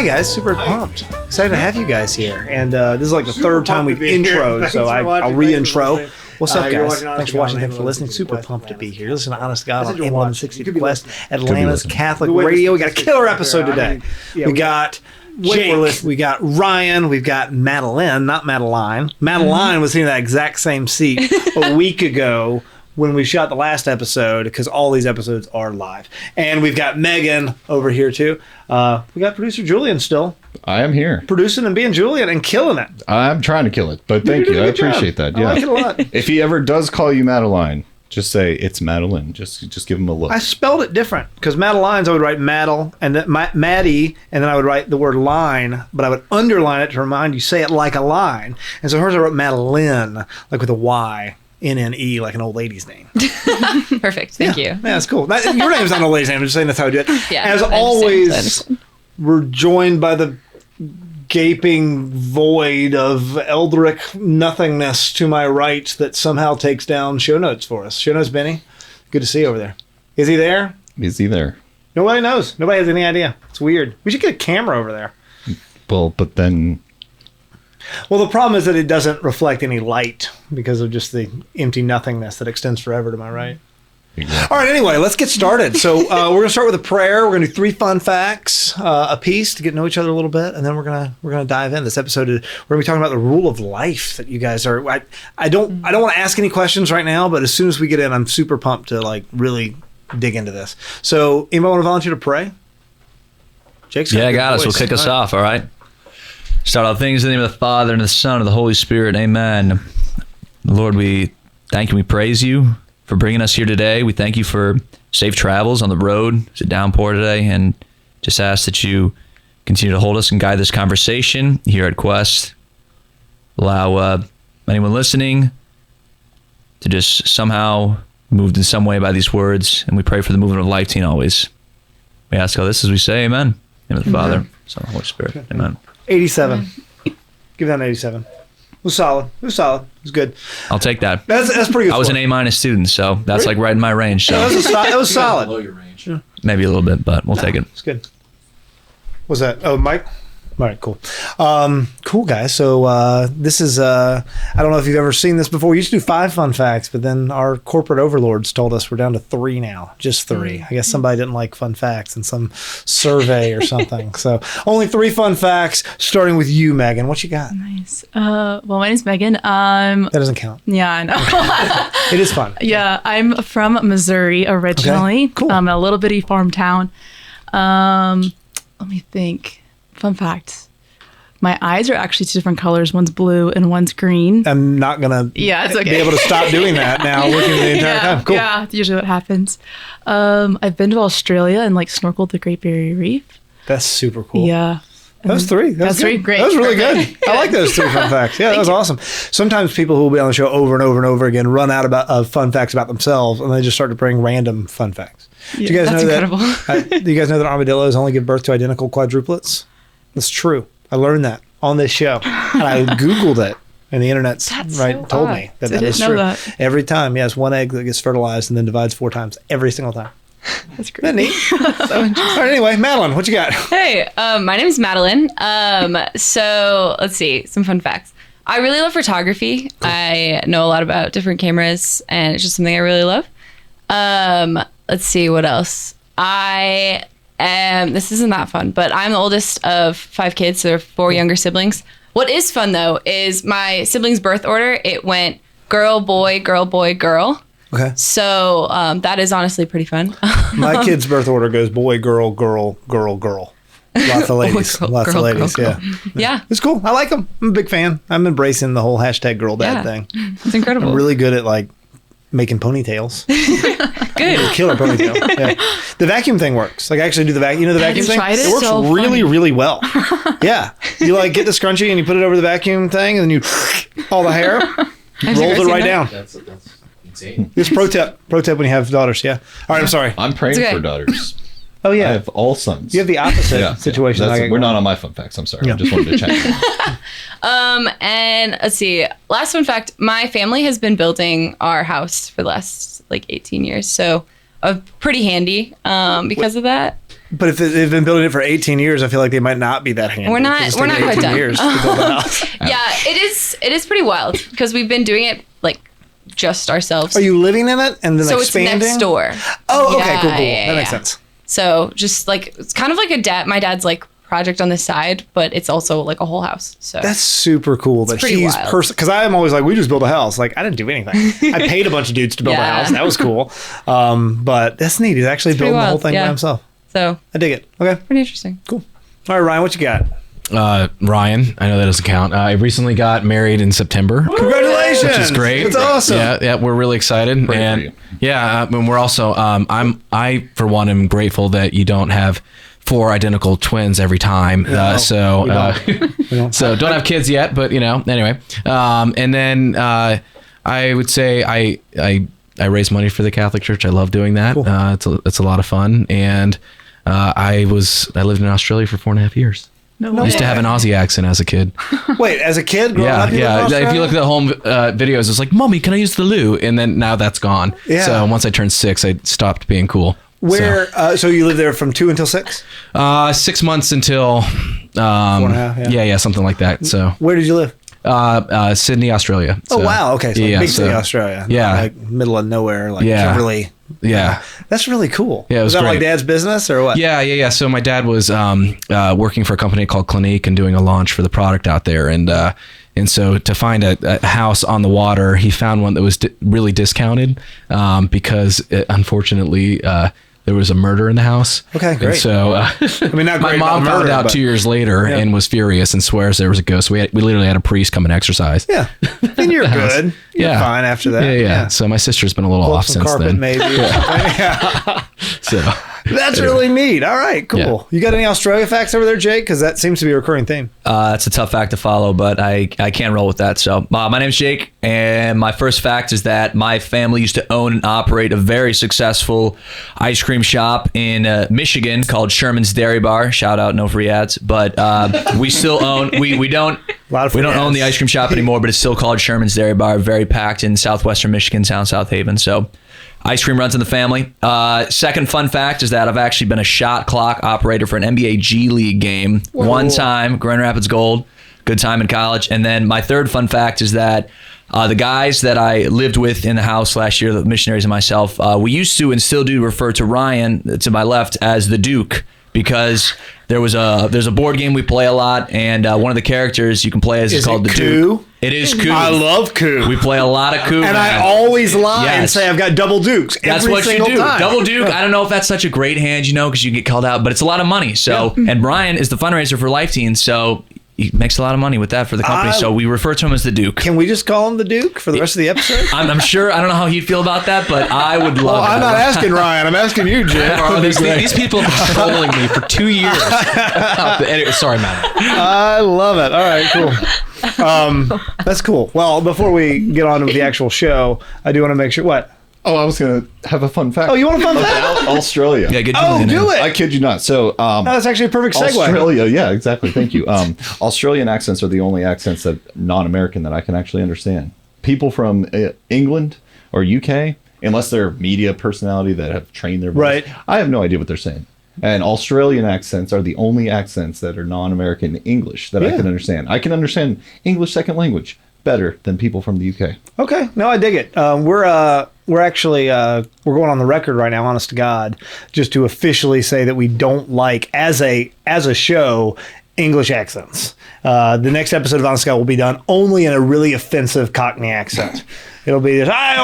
Hi guys, super pumped. Excited to have you guys here. And this is like the third time we've introed, so I'll re-intro. What's up, guys? Thanks for watching. Thanks for listening. Super pumped to be here. Listen to Honest God on AM 1160 The Quest, Atlanta's Catholic Radio. We got a killer episode today. We got Jake, we got Ryan, we've got Madeline, not Madeline. Madeline was in that exact same seat a week ago when we shot the last episode, because all these episodes are live. And we've got Megan over here too. We got producer Julian still. I am here. Producing and being Julian and killing it. I'm trying to kill it, but thank you. I appreciate that. Yeah. I like it a lot. If he ever does call you Madeline, just say it's Madeline. Just give him a look. I spelled it different because Madeline's I would write Maddle and then Maddie, and then I would write the word line, but I would underline it to remind you say it like a line. And so hers I wrote Madeline, like with a Y. NNE, like an old lady's name. Perfect. Thank you. Yeah, that's cool. Your name's not an old lady's name. I'm just saying that's how I do it. Yeah, As always, we're joined by the gaping void of Eldrick nothingness to my right that somehow takes down show notes for us. Show notes, Benny. Good to see you over there. Is he there? Is he there? Nobody knows. Nobody has any idea. It's weird. We should get a camera over there. Well, but then... Well, the problem is that it doesn't reflect any light because of just the empty nothingness that extends forever to my right. Exactly. All right, anyway, let's get started. So we're going to start with a prayer. We're going to do 3 fun facts a piece to get to know each other a little bit, and then we're gonna dive in. This episode, we're going to be talking about the rule of life that you guys are. I don't want to ask any questions right now, but as soon as we get in, I'm super pumped to like really dig into this. So, anybody want to volunteer to pray? Jake's I got us. We'll kick us off. All right. Start out things in the name of the Father and the Son and the Holy Spirit. Amen. Lord, we thank you. We praise you for bringing us here today. We thank you for safe travels on the road. It's a downpour today, and just ask that you continue to hold us and guide this conversation here at Quest. Allow anyone listening to just somehow moved in some way by these words, and we pray for the movement of LifeTeen always. We ask all this as we say amen. In the name of the Father, Son, and the Holy Spirit. Amen. 87. Give that an 87. It was solid. It was good. I'll take that. That's pretty good. I was an A- student, so that's like right in my range. So that was solid. Below your range. Yeah. Maybe a little bit, but we'll take it. It's good. What's that? Oh, Mike? All right, cool. Cool, guys. So this is, I don't know if you've ever seen this before. We used to do 5 fun facts, but then our corporate overlords told us we're down to 3 now. Just 3. I guess somebody didn't like fun facts in some survey or something. So only 3 fun facts, starting with you, Megan. What you got? Nice. Well, my name's Megan. That doesn't count. Yeah, I know. It is fun. Yeah, I'm from Missouri originally. Okay, cool. A little bitty farm town. Let me think. Fun fact. My eyes are actually 2 different colors. One's blue and one's green. I'm not going to be able to stop doing that now, working the entire time. Cool. Yeah, that's usually what happens. I've been to Australia and like snorkeled the Great Barrier Reef. That's super cool. Yeah. That was 3. That's 3. Great. That was really good. I like those 3 fun facts. Yeah, that was awesome. Sometimes people who will be on the show over and over and over again run out of fun facts about themselves, and they just start to bring random fun facts. Yeah, do you guys that's know incredible. Do you guys know that armadillos only give birth to identical quadruplets? That's true. I learned that on this show, and I Googled it, and the internet's told me that is true. That. Every time, it's one egg that gets fertilized and then divides 4 times every single time. That's great. Isn't that neat? So interesting. All right, anyway, Madeline, what you got? Hey, my name is Madeline. So let's see, some fun facts. I really love photography. Cool. I know a lot about different cameras, and it's just something I really love. Let's see, what else? This isn't that fun, but I'm the oldest of 5 kids, so there are 4 younger siblings. What is fun, though, is my siblings' birth order. It went girl, boy, girl, boy, girl. Okay. So that is honestly pretty fun. My kid's birth order goes boy, girl, girl, girl, girl. Lots of ladies. Lots of ladies, girl. yeah. Yeah. It's cool. I like them. I'm a big fan. I'm embracing the whole hashtag girl dad thing. It's incredible. I'm really good at like making ponytails. Good. Killer ponytail. Yeah. The vacuum thing works. Like I actually do the vacuum. You know the vacuum thing? It works so really, really well. Yeah. You like get the scrunchie and you put it over the vacuum thing and then you all the hair, rolls it right down. That's insane. It's pro tip when you have daughters. Yeah. All right. I'm sorry. I'm praying for daughters. Oh yeah. I have all sons. You have the opposite situation. We're not on my fun facts. I'm sorry. I just wanted to check. And let's see. Last fun fact. My family has been building our house for the last like 18 years. So pretty handy because of that. But if they've been building it for 18 years, I feel like they might not be that handy. We're not quite done. Years to build a house. Yeah, it is pretty wild because we've been doing it like just ourselves. Are you living in it and then so expanding? it's next door. Oh, okay, cool. Yeah, that makes sense. So just like it's kind of like my dad's like project on the side, but it's also like a whole house. So that's super cool that he's because I'm always like, we just built a house. Like I didn't do anything. I paid a bunch of dudes to build a house. That was cool. But that's neat. He's actually building the whole thing by himself. So I dig it. Okay. Pretty interesting. Cool. All right, Ryan, what you got? Ryan, I know that doesn't count. I recently got married in September. Congratulations! Which is great. That's awesome. Yeah, we're really excited, and we're also. I for one am grateful that you don't have 4 identical twins every time. No, so don't. So don't have kids yet, but anyway. And then I would say I raise money for the Catholic Church. I love doing that. Cool. It's a lot of fun, and I lived in Australia for 4.5 years. I used to have an Aussie accent as a kid. Wait, as a kid? Yeah. If you look at the home videos, it's like, Mommy, can I use the loo? And then now that's gone. Yeah. So once I turned 6, I stopped being cool. Where? So you lived there from 2 until 6? 6 months until 4.5. Yeah, something like that. So where did you live? Sydney, Australia. So. Oh wow. Okay. So big city, Australia. Yeah. Like middle of nowhere. Like Kimberley. Yeah. That's really cool. Yeah, was that great. like Dad's business or what? Yeah. So my dad was working for a company called Clinique and doing a launch for the product out there, and so to find a house on the water, he found one that was really discounted because unfortunately there was a murder in the house. Okay, great. And so my mom found out 2 years later and was furious and swears there was a ghost. We literally had a priest come and exercise. Yeah, and you're good. You're fine after that. Yeah. So my sister's been a little off since carpet, then. Maybe. Yeah. So that's really neat. All right, cool. Yeah. You got any Australia facts over there, Jake? Because that seems to be a recurring theme. It's a tough fact to follow, but I can't roll with that. So my name's Jake, and my first fact is that my family used to own and operate a very successful ice cream shop in Michigan called Sherman's Dairy Bar. Shout out, no free ads. But we still own. We don't own the ice cream shop anymore, but it's still called Sherman's Dairy Bar. Very packed in southwestern Michigan, town South Haven. So ice cream runs in the family. Second fun fact is that I've actually been a shot clock operator for an NBA G League game. Whoa. One time, Grand Rapids Gold. Good time in college. And then my third fun fact is that the guys that I lived with in the house last year, the missionaries and myself, we used to and still do refer to Ryan to my left as the Duke, because there's a board game we play a lot, and one of the characters you can play as is called the Duke. It is Coup. I love Coup. We play a lot of Coup. And I always lie and say I've got double Dukes. That's what you do. Time. Double Duke. I don't know if that's such a great hand, because you get called out, but it's a lot of money. So, and Brian is the fundraiser for LifeTeen, so he makes a lot of money with that for the company. So we refer to him as the Duke. Can we just call him the Duke for the rest of the episode? I'm sure. I don't know how he'd feel about that, but I would love it. I'm not asking Ryan. I'm asking you, Jay. These people have been trolling me for 2 years. Anyway, sorry, Matt. I love it. All right, cool. That's cool. Well, before we get on with the actual show, I do want to make sure. What? Oh, I was going to have a fun fact. Oh, you want a fun fact? Australia. Yeah, good. Do it. I kid you not. So, that's actually a perfect segue. Australia, yeah, exactly. Thank you. Australian accents are the only accents that non-American that I can actually understand. People from England or UK, unless they're media personality that have trained their voice, right. I have no idea what they're saying. And Australian accents are the only accents that are non-American English that I can understand. I can understand English second language better than people from the UK. Okay, no, I dig it. We're actually we're going on the record right now, honest to God, just to officially say that we don't like as a show English accents. The next episode of Honest to God will be done only in a really offensive Cockney accent. It'll be this, my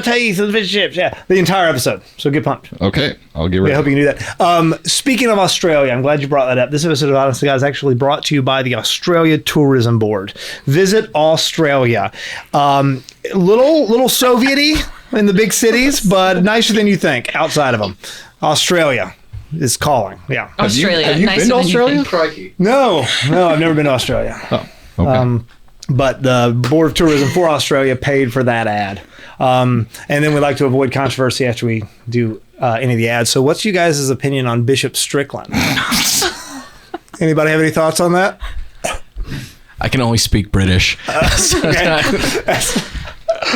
teeth and fish chips. Yeah, the entire episode. So get pumped. Okay, I'll get ready. I hope you can do that. Speaking of Australia, I'm glad you brought that up. This episode of Honest to God is actually brought to you by the Australia Tourism Board. Visit Australia. Little Soviet-y in the big cities, but nicer than you think outside of them. Australia is calling. Yeah. Australia. Have you been to Australia? No, I've never been to Australia. Oh, okay. But the Board of Tourism for Australia paid for that ad. And then we like to avoid controversy after we do any of the ads. So what's you guys' opinion on Bishop Strickland? Anybody have any thoughts on that? I can only speak British. Okay.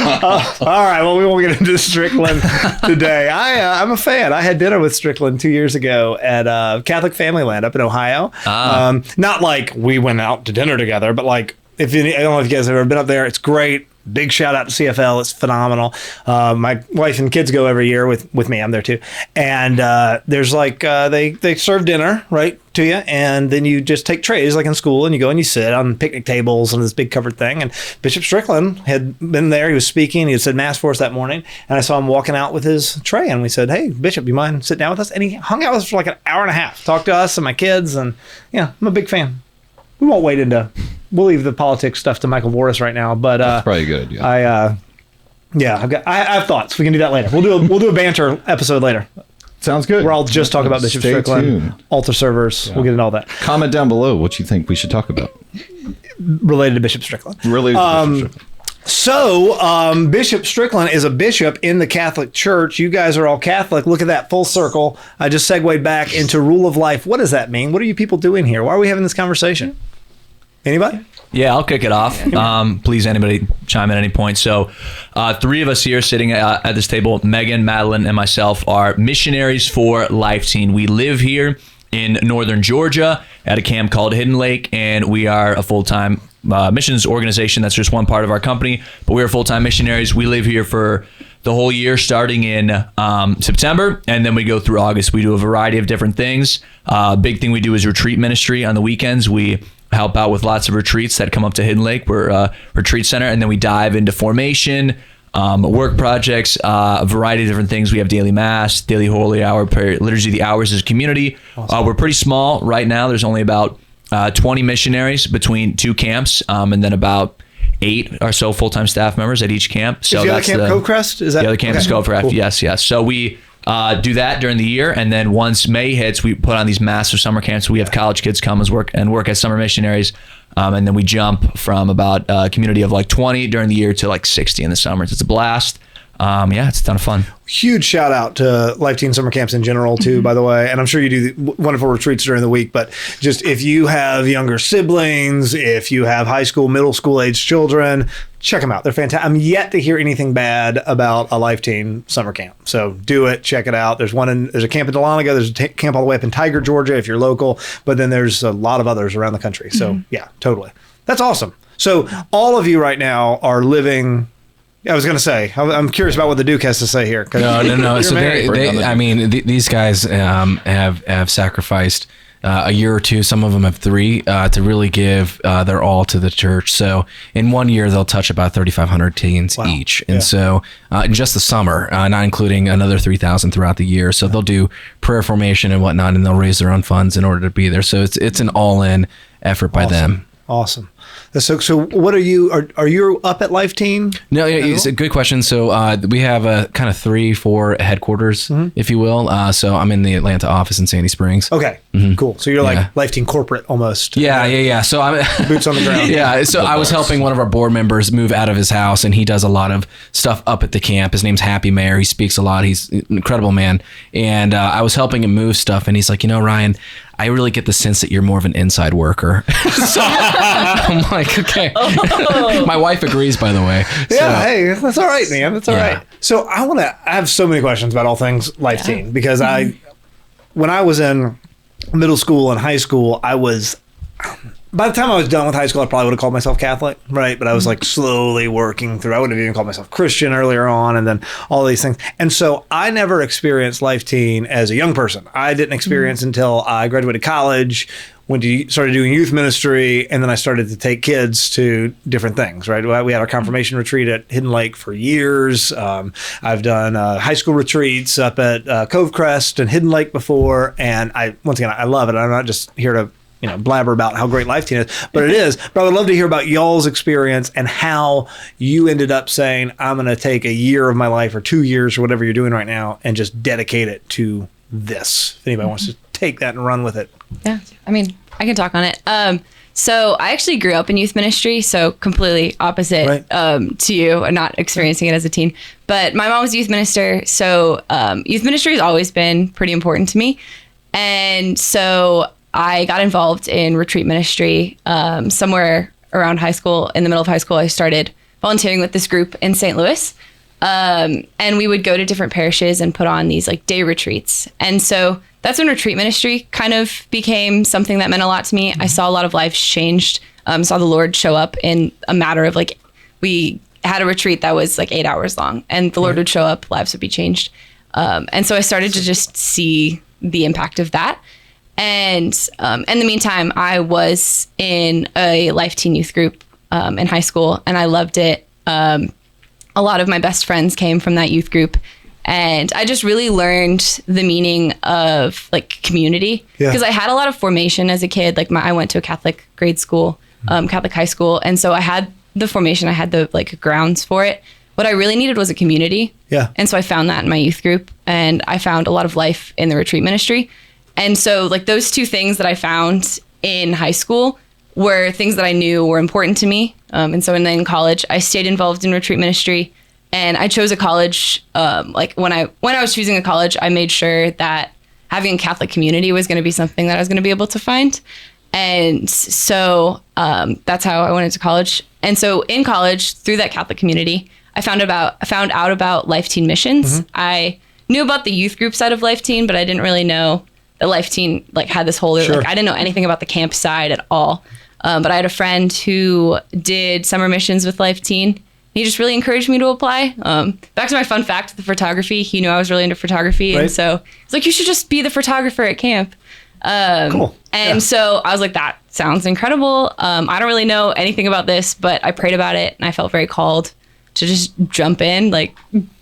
All right. Well, we won't get into Strickland today. I'm a fan. I had dinner with Strickland 2 years ago at Catholic Family Land up in Ohio. Not like we went out to dinner together, but like I don't know if you guys have ever been up there. It's great. Big shout out to CFL. It's phenomenal. My wife and kids go every year with me. I'm there too. And there's like they serve dinner right to you, and then you just take trays like in school, and you go and you sit on picnic tables and this big covered thing. And Bishop Strickland had been there. He was speaking. He had said mass for us that morning, and I saw him walking out with his tray. And we said, "Hey, Bishop, you mind sitting down with us?" And he hung out with us for like an hour and a half, talked to us and my kids, and yeah, I'm a big fan. We won't wade into. We'll leave the politics stuff to Michael Voris right now, but that's probably good. Yeah. I have thoughts. We can do that later. We'll do a banter episode later. Sounds good. Where I'll just talk about Bishop Strickland, tuned. altar servers. Yeah. We'll get into all that. Comment down below what you think we should talk about related to Bishop Strickland. Related to Bishop Strickland. So, Bishop Strickland is a bishop in the Catholic Church. You guys are all Catholic. Look at that full circle. I just segued back into rule of life. What does that mean? What are you people doing here? Why are we having this conversation? Anybody? Yeah, I'll kick it off. Please, anybody chime in at any point. So, three of us here sitting at this table, Megan, Madeline, and myself, are missionaries for LifeTeen. We live here in northern Georgia at a camp called Hidden Lake, and we are a full-time missions organization. That's just one part of our company, but we're full-time missionaries. We live here for the whole year, starting in September, and then we go through August. We do a variety of different things. Big thing we do is retreat ministry on the weekends. We help out with lots of retreats that come up to Hidden Lake. We're a retreat center, and then we dive into formation, work projects, a variety of different things. We have daily mass, daily holy hour, prayer, liturgy, the hours as a community. Awesome. We're pretty small right now. There's only about 20 missionaries between two camps, and then about 8 or so full-time staff members at each camp. So is the other camp Covecrest? Is that the other camp is Covecrest? Cool. Yes. So we do that during the year, and then once May hits, we put on these massive summer camps. We have college kids come as work as summer missionaries, and then we jump from about a community of like 20 during the year to like 60 in the summers. It's a blast. It's a ton of fun. Huge shout out to LifeTeen summer camps in general too, by the way. And I'm sure you do wonderful retreats during the week, but just if you have younger siblings, if you have high school, middle school age children, check them out. They're fantastic. I'm yet to hear anything bad about a LifeTeen summer camp. So do it, check it out. There's a camp in Dahlonega. There's a camp all the way up in Tiger, Georgia, if you're local, but then there's a lot of others around the country. So yeah, totally. That's awesome. So all of you right now are living. I was going to say, I'm curious about what the Duke has to say here. No. So these guys have sacrificed a year or two. Some of them have 3 to really give their all to the church. So in 1 year, they'll touch about 3,500 teens each. And so in just the summer, not including another 3,000 throughout the year. So they'll do prayer formation and whatnot, and they'll raise their own funds in order to be there. So it's an all-in effort by them. Awesome. So what are you up at LifeTeen? No, it's a good question. So we have a kind of 3-4 headquarters, if you will. So I'm in the Atlanta office in Sandy Springs. Okay, cool. So you're like LifeTeen corporate almost. Yeah. So I'm boots on the ground. Yeah. So I was helping one of our board members move out of his house, and he does a lot of stuff up at the camp. His name's Happy Mayor. He speaks a lot. He's an incredible man. And I was helping him move stuff, and he's like, Ryan, I really get the sense that you're more of an inside worker. So I'm like, okay. My wife agrees, by the way. Yeah, hey, that's all right, man. That's all right. So I have so many questions about all things LifeTeen because when I was in middle school and high school, by the time I was done with high school, I probably would have called myself Catholic, right? But I was like slowly working through. I wouldn't have even called myself Christian earlier on, and then all these things. And so I never experienced LifeTeen as a young person. I didn't experience until I graduated college, started doing youth ministry, and then I started to take kids to different things, right? We had our confirmation retreat at Hidden Lake for years. I've done high school retreats up at Covecrest and Hidden Lake before, and I love it. I'm not just here to blabber about how great LifeTeen is, but it is. But I would love to hear about y'all's experience and how you ended up saying, I'm going to take a year of my life or 2 years or whatever you're doing right now and just dedicate it to this. If anybody wants to take that and run with it. Yeah, I can talk on it. So I actually grew up in youth ministry, so completely opposite to you, and not experiencing it as a teen. But my mom was a youth minister, so youth ministry has always been pretty important to me. And so I got involved in retreat ministry somewhere around high school. In the middle of high school, I started volunteering with this group in St. Louis. And we would go to different parishes and put on these like day retreats. And so that's when retreat ministry kind of became something that meant a lot to me. I saw a lot of lives changed. Saw the Lord show up in a matter of like, we had a retreat that was like 8 hours long, and the Lord would show up, lives would be changed. And so I started to just see the impact of that. And in the meantime, I was in a LifeTeen youth group in high school, and I loved it. A lot of my best friends came from that youth group, and I just really learned the meaning of like community, because I had a lot of formation as a kid. Like I went to a Catholic grade school, Catholic high school, and so I had the formation, I had the like grounds for it. What I really needed was a community. Yeah. And so I found that in my youth group, and I found a lot of life in the retreat ministry. And so like those two things that I found in high school were things that I knew were important to me. And so in college, I stayed involved in retreat ministry, and I chose a college. Like when I was choosing a college, I made sure that having a Catholic community was going to be something that I was going to be able to find. And so that's how I went into college. And so in college, through that Catholic community, I found out about LifeTeen missions. I knew about the youth group side of LifeTeen, but I didn't really know that LifeTeen like had this whole, like I didn't know anything about the camp side at all. But I had a friend who did summer missions with LifeTeen. He just really encouraged me to apply. Back to my fun fact, the photography. He knew I was really into photography. And so he's like, you should just be the photographer at camp. Cool. And so I was like, that sounds incredible. I don't really know anything about this, but I prayed about it, and I felt very called to just jump in, like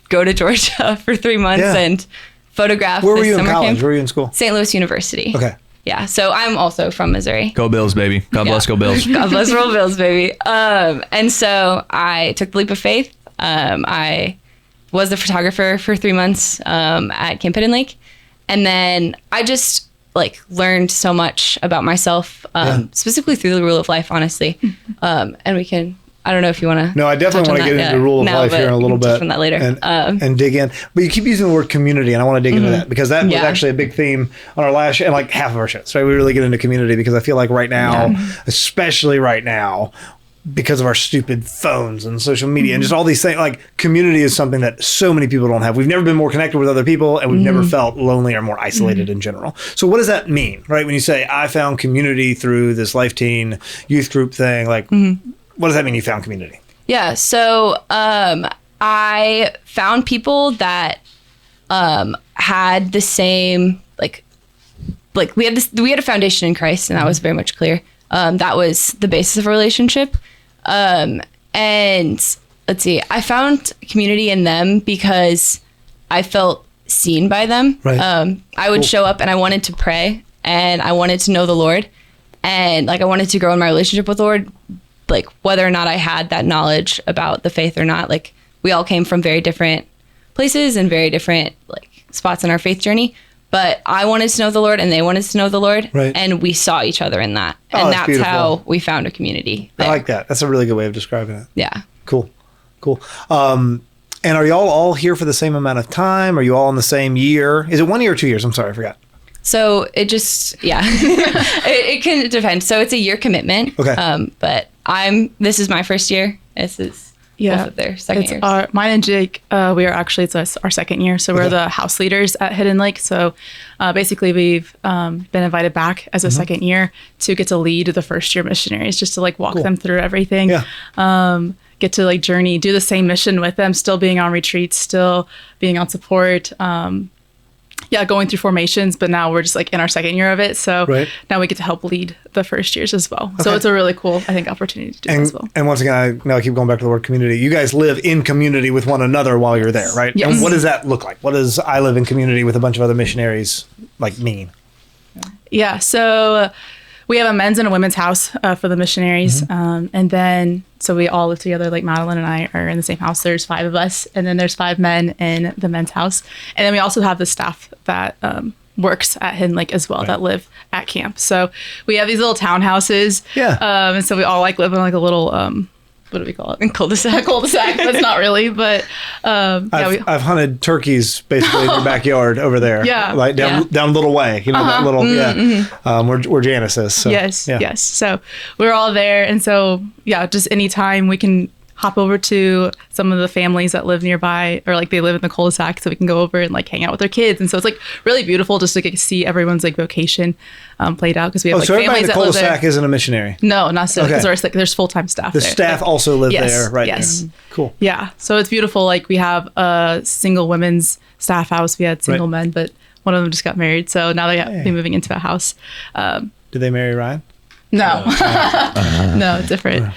go to Georgia for 3 months and photograph. Where were you in college? Camp. Where were you in school? St. Louis University. Okay. Yeah. So I'm also from Missouri. Go Bills, baby. God bless, go Bills. God bless, roll Bills, baby. And so I took the leap of faith. I was the photographer for 3 months at Camp Hidden Lake. And then I just like learned so much about myself, specifically through the rule of life, honestly. And we can, I don't know if you want to. No, I definitely want to get into the rule of life here in a little bit. Touch on that later. And dig in. But you keep using the word community, and I want to dig into that, because that was actually a big theme on our last show, and like half of our shows, right? We really get into community, because I feel like right now, especially right now, because of our stupid phones and social media and just all these things, like community is something that so many people don't have. We've never been more connected with other people, and we've never felt lonely or more isolated in general. So what does that mean, right? When you say, I found community through this LifeTeen youth group thing, like what does that mean, you found community? Yeah. So I found people that had the same, like we had a foundation in Christ, and that was very much clear. That was the basis of a relationship. And let's see, I found community in them because I felt seen by them. Right. I would show up, and I wanted to pray, and I wanted to know the Lord, and like I wanted to grow in my relationship with the Lord, like whether or not I had that knowledge about the faith or not. Like we all came from very different places and very different like spots in our faith journey. But I wanted to know the Lord, and they wanted to know the Lord. Right. And we saw each other in that. And that's how we found a community there. I like that. That's a really good way of describing it. Yeah. Cool. And are y'all all here for the same amount of time? Are you all in the same year? Is it 1 year or 2 years? I'm sorry, I forgot. So it just, it can depend. So it's a year commitment. Okay. But this is my first year. This is both of their second years. Mine and Jake, we are actually, it's our second year. So we're the house leaders at Hidden Lake. So basically we've been invited back as a second year to get to lead the first year missionaries, just to like walk them through everything. Yeah. Get to like journey, do the same mission with them, still being on retreats, still being on support. Going through formations, but now we're just like in our second year of it. So now we get to help lead the first years as well. Okay. So it's a really cool, I think, opportunity to do that as well. And once again, I keep going back to the word community. You guys live in community with one another while you're there, right? Yes. And what does that look like? What does I live in community with a bunch of other missionaries like mean? Yeah. So we have a men's and a women's house for the missionaries. And then, so we all live together, like Madeline and I are in the same house. There's 5 of us. And then there's 5 men in the men's house. And then we also have the staff that works at Hidden Lake as well, that live at camp. So we have these little townhouses. Yeah. And so we all like live in like a little, what do we call it? Cul-de-sac. Cul-de-sac. That's not really, but I've hunted turkeys basically in your backyard over there. Yeah. Like down a little way. You know, that little, where Janice is. So, yes. So we're all there. And so, just anytime we can hop over to some of the families that live nearby, or like they live in the cul-de-sac, so we can go over and like hang out with their kids. And so it's like really beautiful just to get to see everyone's like vocation played out, because we have like so everybody in families the that live cul-de-sac there. isn't a missionary. No, not so, because Okay. there's full-time staff The there. staff also live there, right? Yes. There. Cool. Yeah. So it's beautiful. Like we have a single women's staff house. We had single Right. men, but one of them just got married. So now they'll be moving into a house. Did they marry Ryan? No, no, different.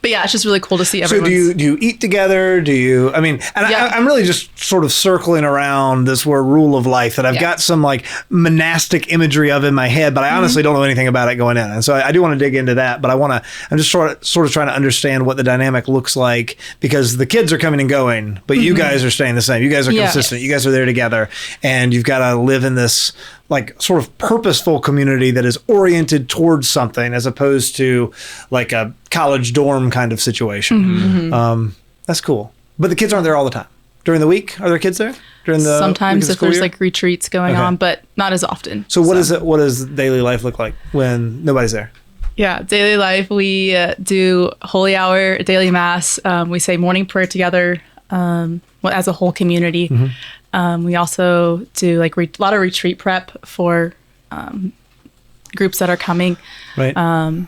But yeah, it's just really cool to see So everyone. do you eat together? Do you? I mean, and Yeah. I'm really just sort of circling around this word rule of life that I've got some like monastic imagery of in my head, but I honestly don't know anything about it going in. And so I do want to dig into that, but I'm just sort of trying to understand what the dynamic looks like, because the kids are coming and going, but you guys are staying the same. You guys are consistent. You guys are there together, and you've got to live in this like sort of purposeful community that is oriented towards something, as opposed to like a college dorm kind of situation. That's cool. But the kids aren't there all the time. During the week, are there kids there? During the Sometimes if there's year? like retreats going Okay. on, but not as often. So what does daily life look like when nobody's there? Yeah, daily life. We do holy hour, daily mass. We say morning prayer together as a whole community. We also do like a lot of retreat prep for groups that are coming. Right.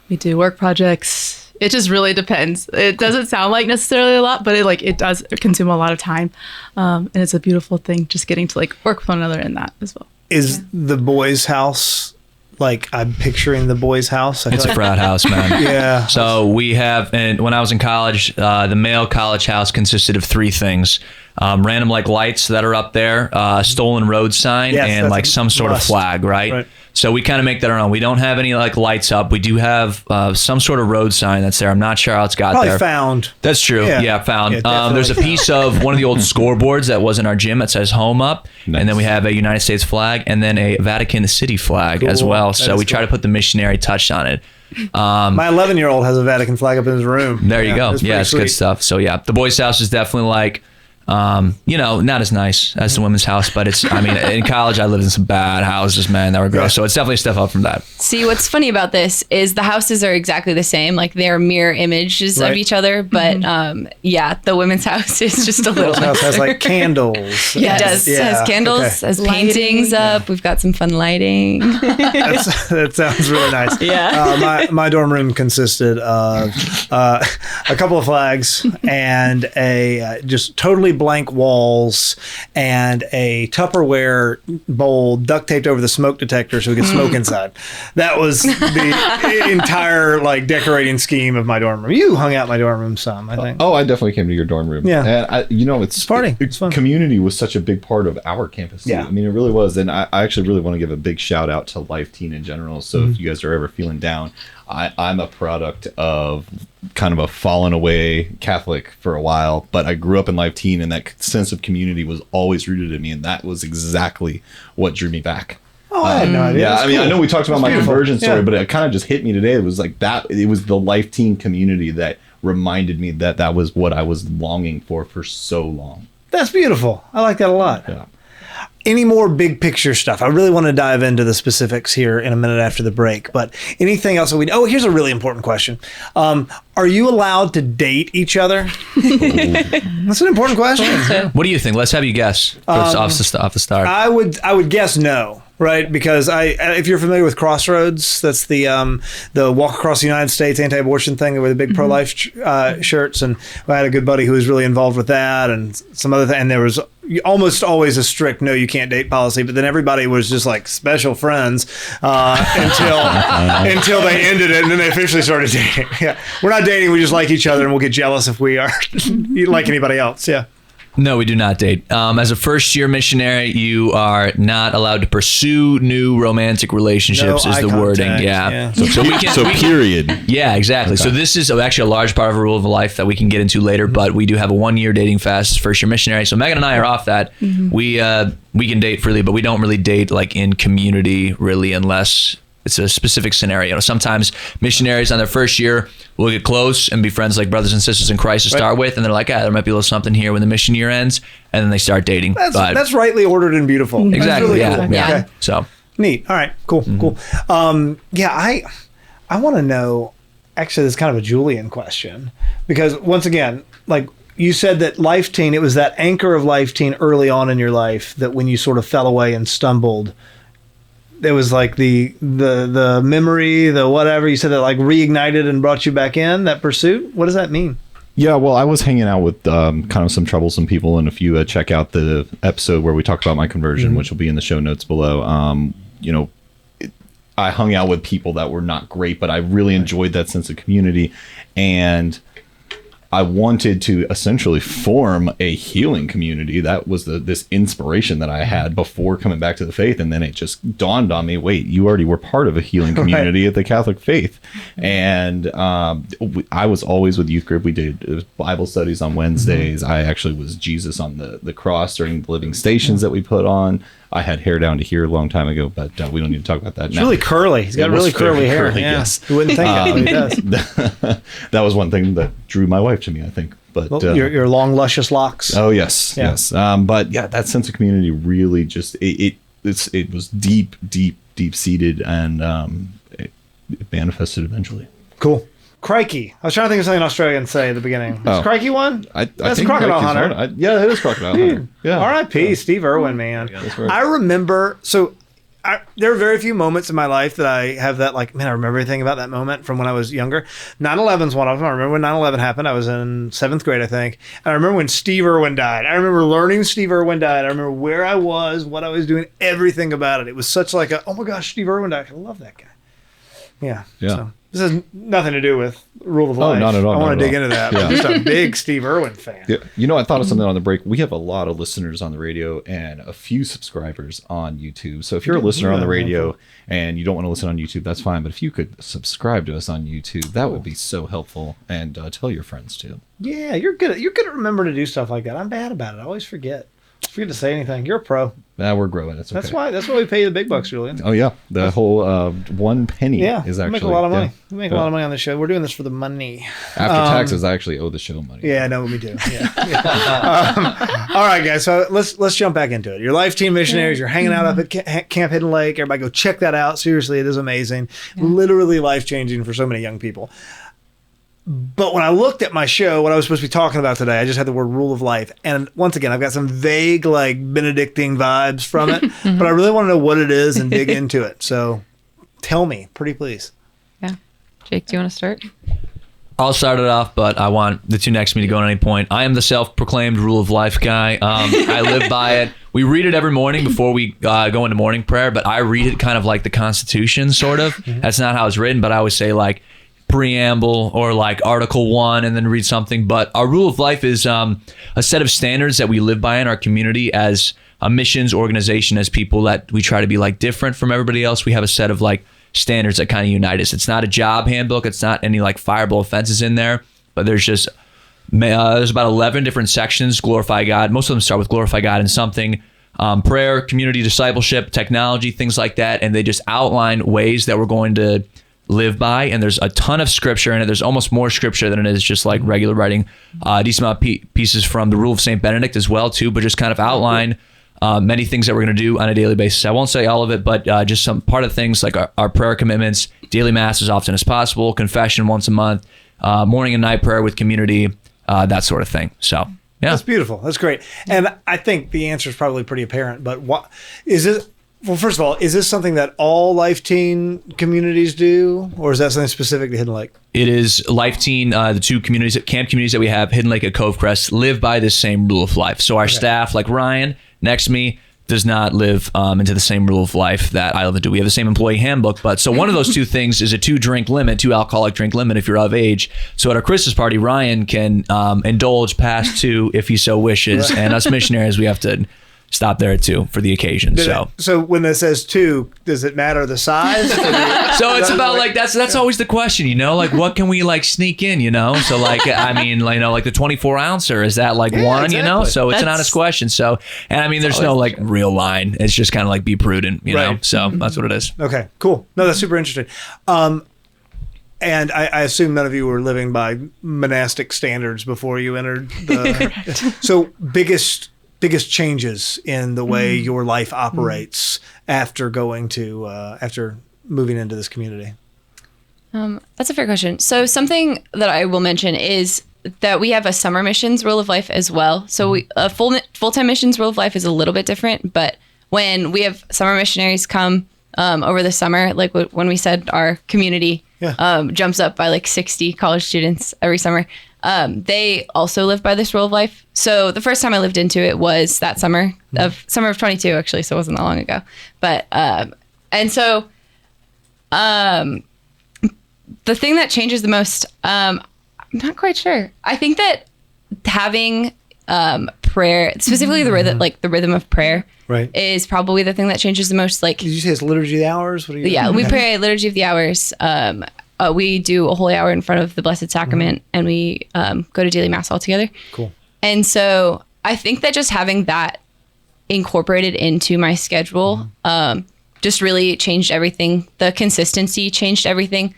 We do work projects. It just really depends. It doesn't sound like necessarily a lot, but it does consume a lot of time. And it's a beautiful thing just getting to like work with one another in that as well. Is the boys' house, like I'm picturing the boys' house? I feel It's a like- frat house, man. Yeah. So we have, and when I was in college, the male college house consisted of three things: random like lights that are up there, stolen road sign, Yes, and that's like some sort must. of flag, right? Right. So we kind of make that our own. We don't have any like lights up. We do have some sort of road sign that's there. I'm not sure how it's got Probably there. found. That's true. Yeah. Yeah, found. Yeah, There's a definitely. piece of one of the old scoreboards that was in our gym that says home up. Nice. And then we have a United States flag and then a Vatican City flag as Cool. well. That So is we try cool. to put the missionary touch on it. My 11-year-old has a Vatican flag up in his room. There you go. It's Yeah, pretty it's good sweet. stuff. So yeah, the boys' house is definitely like, not as nice as the women's house, but it's, I mean, in college I lived in some bad houses, man, that were gross. So it's definitely a step up from that. See, what's funny about this is the houses are exactly the same. Like they're mirror images Right. of each other. But the women's house is just a little His house has nicer. like candles. It does. Yeah, Has candles, okay. has paintings up. We've got some fun lighting. That sounds really nice. Yeah. My dorm room consisted of a couple of flags and a just totally blank walls and a Tupperware bowl duct taped over the smoke detector so we could smoke inside. That was the entire like decorating scheme of my dorm room. You hung out in my dorm room some, I think. Oh, I definitely came to your dorm room. Yeah. And it's party. It's fun. Community was such a big part of our campus. Too. Yeah. I mean, it really was. And I actually really want to give a big shout out to LifeTeen in general. So if you guys are ever feeling down, I'm a product of kind of a fallen away Catholic for a while, but I grew up in LifeTeen, and that sense of community was always rooted in me, and that was exactly what drew me back. Oh, I had no idea. Yeah, That's I mean, cool. I know we talked about my beautiful. conversion story, Yeah. but it kind of just hit me today. It was like that. It was the LifeTeen community that reminded me that that was what I was longing for so long. That's beautiful. I like that a lot. Yeah. Any more big picture stuff? I really want to dive into the specifics here in a minute after the break, but anything else that here's a really important question. Are you allowed to date each other? That's an important question. What do you think? Let's have you guess off the start. I would guess no, right? Because if you're familiar with Crossroads, that's the Walk Across the United States anti-abortion thing with the big pro-life shirts, and I had a good buddy who was really involved with that, and some other thing. And there was almost always a strict no, you can't date policy, but then everybody was just like special friends until they ended it, and then they officially started dating. Yeah, we're not dating; we just like each other, and we'll get jealous if we are like anybody else. Yeah. No, we do not date. As a first-year missionary, you are not allowed to pursue new romantic relationships. No is eye the wording? contact, Yeah. yeah. So we can. period. Yeah, exactly. So this is actually a large part of a rule of life that we can get into later. But we do have a 1-year dating fast as first-year missionary. So Megan and I are off that. We can date freely, but we don't really date like in community really unless it's a specific scenario. Sometimes missionaries on their first year will get close and be friends like brothers and sisters in Christ to start with, and they're like, there might be a little something here when the mission year ends, and then they start dating. That's rightly ordered and beautiful. That's exactly. really Yeah. cool. Yeah. Okay. So Neat. All right. Cool. Cool. I want to know actually, it's kind of a Julian question, because once again, like you said that LifeTeen, it was that anchor of LifeTeen early on in your life that when you sort of fell away and stumbled, there was like the memory, the whatever you said that like reignited and brought you back in that pursuit. What does that mean? Yeah, well, I was hanging out with kind of some troublesome people, and if you check out the episode where we talked about my conversion, which will be in the show notes below, I hung out with people that were not great, but I really enjoyed that sense of community, and I wanted to essentially form a healing community. That was this inspiration that I had before coming back to the faith. And then it just dawned on me, wait, you already were part of a healing community at the Catholic faith. And I was always with youth group. We did Bible studies on Wednesdays. I actually was Jesus on the cross during the living stations that we put on. I had hair down to here a long time ago, but we don't need to talk about that it's now. really curly. He's got really curly hair. Curly, yeah. Yes. You wouldn't think it, but he does. That was one thing that drew my wife to me, I think. But your long, luscious locks. Oh, yes. Yeah. Yes. But yeah, that sense of community really just, it was deep seated, and it manifested eventually. Cool. Crikey. I was trying to think of something Australians say at the beginning. Is Crikey one? That's think Crocodile Hunter. Yeah, it is Crocodile Hunter. Yeah. R.I.P. Steve Irwin, man. That's right. I remember, there are very few moments in my life that I have that, like, man, I remember everything about that moment from when I was younger. 9/11's one of them. I remember when 9/11 happened. I was in 7th grade, I think. And I remember when Steve Irwin died. I remember learning Steve Irwin died. I remember where I was, what I was doing, everything about it. It was such like oh my gosh, Steve Irwin died. I love that guy. Yeah. So this has nothing to do with Rule of Life. Not at all. I want to dig into that. I'm just a big Steve Irwin fan. Yeah. You know, I thought of something on the break. We have a lot of listeners on the radio and a few subscribers on YouTube. So if you're a listener on the radio and you don't want to listen on YouTube, that's fine. But if you could subscribe to us on YouTube, that would be so helpful. And tell your friends too. Yeah, you're good at remembering to do stuff like that. I'm bad about it. I always forget. Forget to say anything. You're a pro. We're growing. It's okay. That's why we pay you the big bucks, Julian. Oh yeah, the whole 1 penny is actually. We make a lot of money. We make a lot of money on this show. We're doing this for the money. After taxes, I actually owe the show money. Yeah, no, we do. Yeah. All right, guys. So let's jump back into it. Your LifeTeen missionaries. You're hanging out up at Camp Hidden Lake. Everybody, go check that out. Seriously, it is amazing. Literally life changing for so many young people. But when I looked at my show, what I was supposed to be talking about today, I just had the word Rule of Life. And once again, I've got some vague, like, Benedictine vibes from it. But I really want to know what it is and dig into it. So tell me, pretty please. Yeah. Jake, do you want to start? I'll start it off, but I want the two next to me to go at any point. I am the self-proclaimed Rule of Life guy. I live by it. We read it every morning before we go into morning prayer, but I read it kind of like the Constitution, sort of. That's not how it's written, but I always say, like, preamble or like Article 1 and then read something. But our Rule of Life is a set of standards that we live by in our community as a missions organization, as people that we try to be like different from everybody else. We have a set of like standards that kind of unite us. It's not a job handbook. It's not any like fireable offenses in there, but there's about 11 different sections. Glorify God. Most of them start with glorify God and something. Prayer, community discipleship, technology, things like that. And they just outline ways that we're going to live by, and there's a ton of scripture in it. There's almost more scripture than it is just like regular writing. A decent amount of pieces from the Rule of St. Benedict as well too, but just kind of outline many things that we're going to do on a daily basis. I won't say all of it, but just some part of things like our prayer commitments, daily mass as often as possible, confession once a month, morning and night prayer with community, that sort of thing. So yeah, that's beautiful. That's great. And I think the answer is probably pretty apparent, but what is it? Well, first of all, is this something that all LifeTeen communities do, or is that something specific to Hidden Lake? It is LifeTeen, the two communities, camp communities that we have, Hidden Lake at Cove Crest, live by this same rule of life. So our staff, like Ryan next to me, does not live into the same rule of life that I live into. We have the same employee handbook, but so one of those two things is a 2 alcoholic drink limit if you're of age. So at our Christmas party, Ryan can indulge past 2 if he so wishes, and us missionaries, we have to stop there at 2 for the occasion. So when it says 2, does it matter the size? So it's about like that's always the question, you know, like what can we like sneak in, you know? So like I mean, like, you know, like the 24 ouncer, is that like one, exactly. You know? So it's an honest question. So and I mean, there's no like real line. It's just kind of like be prudent, you know. So that's what it is. Okay, cool. No, that's super interesting. And I assume none of you were living by monastic standards before you entered the. So biggest changes in the way your life operates after going to after moving into this community? That's a fair question. So something that I will mention is that we have a summer missions rule of life as well. So a full-time missions rule of life is a little bit different, but when we have summer missionaries come over the summer, like when we said our community jumps up by like 60 college students every summer, they also live by this rule of life. So the first time I lived into it was that summer of 22, actually, so it wasn't that long ago. But and so the thing that changes the most, I'm not quite sure. I think that having prayer, specifically the rhythm of prayer, is probably the thing that changes the most. Like, did you say it's liturgy of the hours? What are you? We pray liturgy of the hours. We do a holy hour in front of the Blessed Sacrament, and we go to daily mass all together. Cool. And so I think that just having that incorporated into my schedule just really changed everything. The consistency changed everything.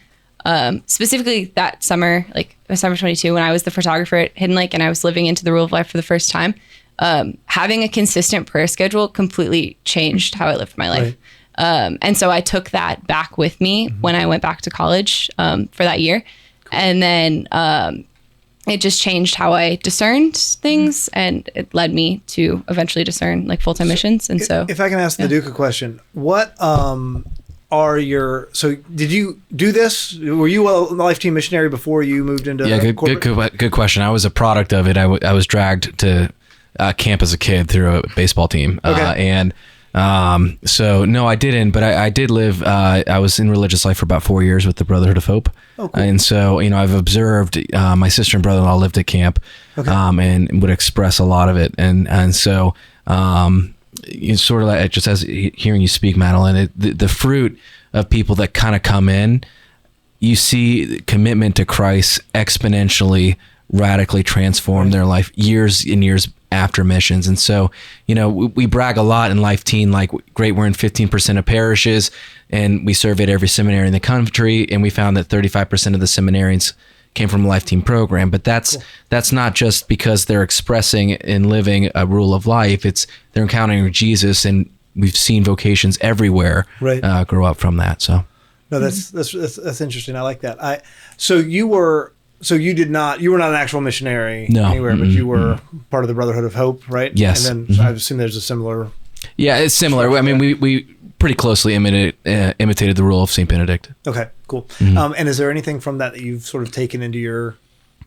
Specifically that summer, like summer 22, when I was the photographer at Hidden Lake and I was living into the rule of life for the first time, having a consistent prayer schedule completely changed how I lived my life. And so I took that back with me when I went back to college for that year. And then it just changed how I discerned things, and it led me to eventually discern like full-time missions. And so if I can ask the Duke a question, what so did you do this? Were you a LifeTeen missionary before you moved into good question. I was a product of it. I was dragged to camp as a kid through a baseball team. So no, I didn't, but I did live, I was in religious life for about 4 years with the Brotherhood of Hope. Oh, cool. And so, I've observed, my sister and brother-in-law lived at camp, and would express a lot of it. And so, it's sort of like, just as hearing you speak, Madeline, the fruit of people that kind of come in, you see commitment to Christ exponentially, radically transform their life years and years after missions. And so, we brag a lot in LifeTeen, like, great, we're in 15% of parishes, and we surveyed every seminary in the country, and we found that 35% of the seminarians came from a LifeTeen program. But that's not just because they're expressing and living a rule of life. It's they're encountering Jesus, and we've seen vocations everywhere grow up from that. So no, that's interesting. I like that. So you were not an actual missionary anywhere, but you were part of the Brotherhood of Hope, right? Yes. And then I assume there's a similar. Yeah, it's similar. I mean, we pretty closely imitated the rule of St. Benedict. Okay, cool. And is there anything from that you've sort of taken into your